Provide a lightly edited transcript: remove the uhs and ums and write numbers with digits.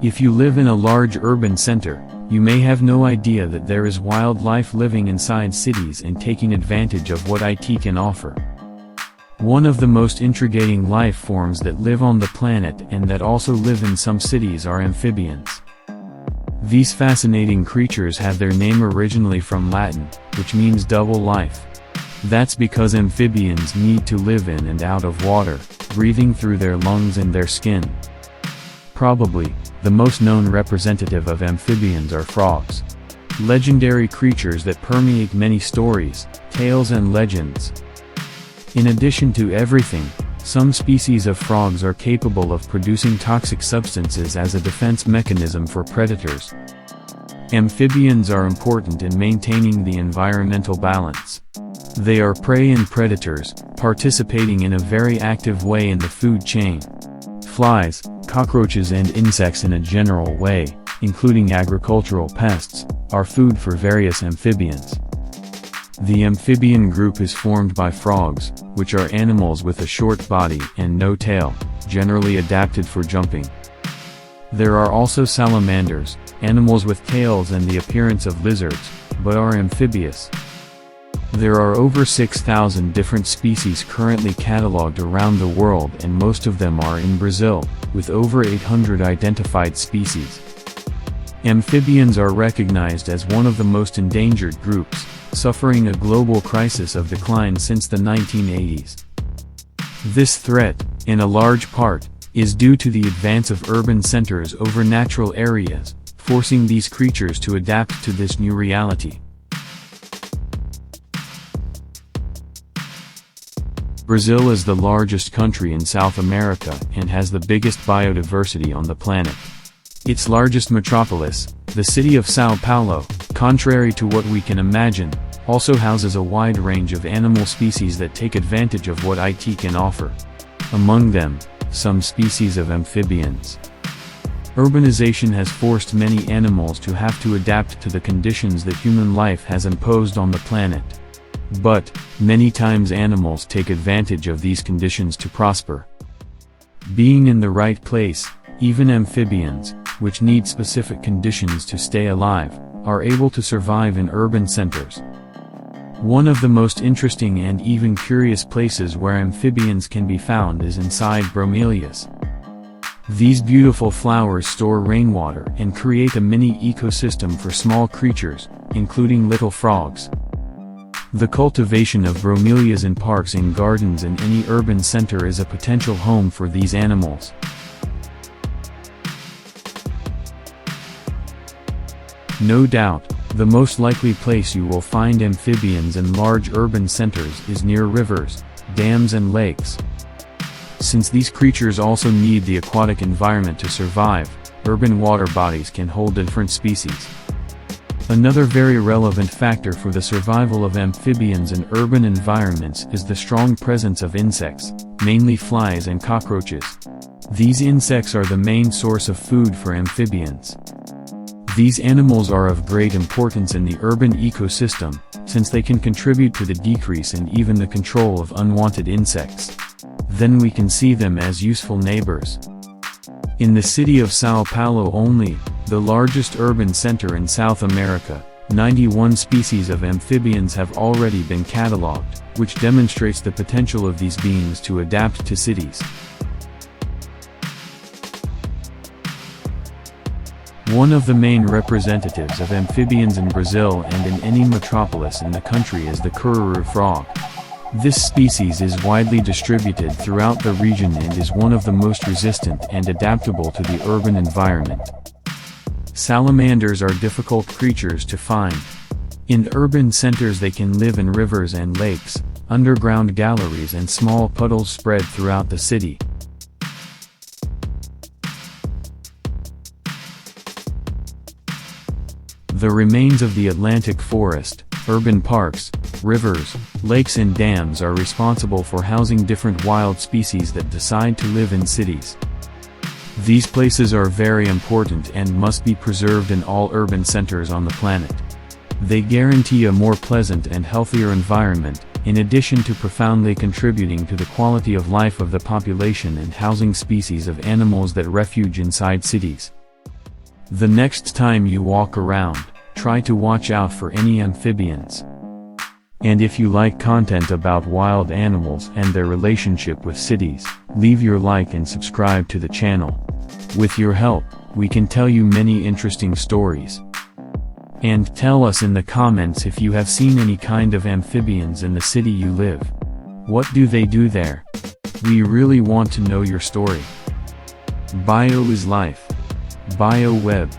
If you live in a large urban center, you may have no idea that there is wildlife living inside cities and taking advantage of what IT can offer. One of the most intriguing life forms that live on the planet and that also live in some cities are amphibians. These fascinating creatures have their name originally from Latin, which means double life. That's because amphibians need to live in and out of water, breathing through their lungs and their skin. Probably, the most known representative of amphibians are frogs. Legendary creatures that permeate many stories, tales and legends. In addition to everything, some species of frogs are capable of producing toxic substances as a defense mechanism for predators. Amphibians are important in maintaining the environmental balance. They are prey and predators, participating in a very active way in the food chain. Flies, cockroaches and insects in a general way, including agricultural pests, are food for various amphibians. The amphibian group is formed by frogs, which are animals with a short body and no tail, generally adapted for jumping. There are also salamanders, animals with tails and the appearance of lizards, but are amphibious. There are over 6,000 different species currently cataloged around the world, and most of them are in Brazil, with over 800 identified species. Amphibians are recognized as one of the most endangered groups, suffering a global crisis of decline since the 1980s. This threat, in a large part, is due to the advance of urban centers over natural areas, forcing these creatures to adapt to this new reality. Brazil is the largest country in South America and has the biggest biodiversity on the planet. Its largest metropolis, the city of São Paulo, contrary to what we can imagine, also houses a wide range of animal species that take advantage of what IT can offer. Among them, some species of amphibians. Urbanization has forced many animals to have to adapt to the conditions that human life has imposed on the planet. But, many times animals take advantage of these conditions to prosper. Being in the right place, even amphibians, which need specific conditions to stay alive, are able to survive in urban centers. One of the most interesting and even curious places where amphibians can be found is inside bromeliads. These beautiful flowers store rainwater and create a mini ecosystem for small creatures, including little frogs. The cultivation of bromeliads in parks and gardens in any urban center is a potential home for these animals. No doubt, the most likely place you will find amphibians in large urban centers is near rivers, dams and lakes. Since these creatures also need the aquatic environment to survive, urban water bodies can hold different species. Another very relevant factor for the survival of amphibians in urban environments is the strong presence of insects, mainly flies and cockroaches. These insects are the main source of food for amphibians. These animals are of great importance in the urban ecosystem, since they can contribute to the decrease and even the control of unwanted insects. Then we can see them as useful neighbors. In the city of São Paulo only, the largest urban center in South America, 91 species of amphibians have already been catalogued, which demonstrates the potential of these beings to adapt to cities. One of the main representatives of amphibians in Brazil and in any metropolis in the country is the cururu frog. This species is widely distributed throughout the region and is one of the most resistant and adaptable to the urban environment. Salamanders are difficult creatures to find. In urban centers they can live in rivers and lakes, underground galleries and small puddles spread throughout the city. The remains of the Atlantic forest, urban parks, rivers, lakes and dams are responsible for housing different wild species that decide to live in cities. These places are very important and must be preserved in all urban centers on the planet. They guarantee a more pleasant and healthier environment, in addition to profoundly contributing to the quality of life of the population and housing species of animals that refuge inside cities. The next time you walk around, try to watch out for any amphibians. And if you like content about wild animals and their relationship with cities, leave your like and subscribe to the channel. With your help, we can tell you many interesting stories. And tell us in the comments if you have seen any kind of amphibians in the city you live. What do they do there? We really want to know your story. Bio is life. BioWeb.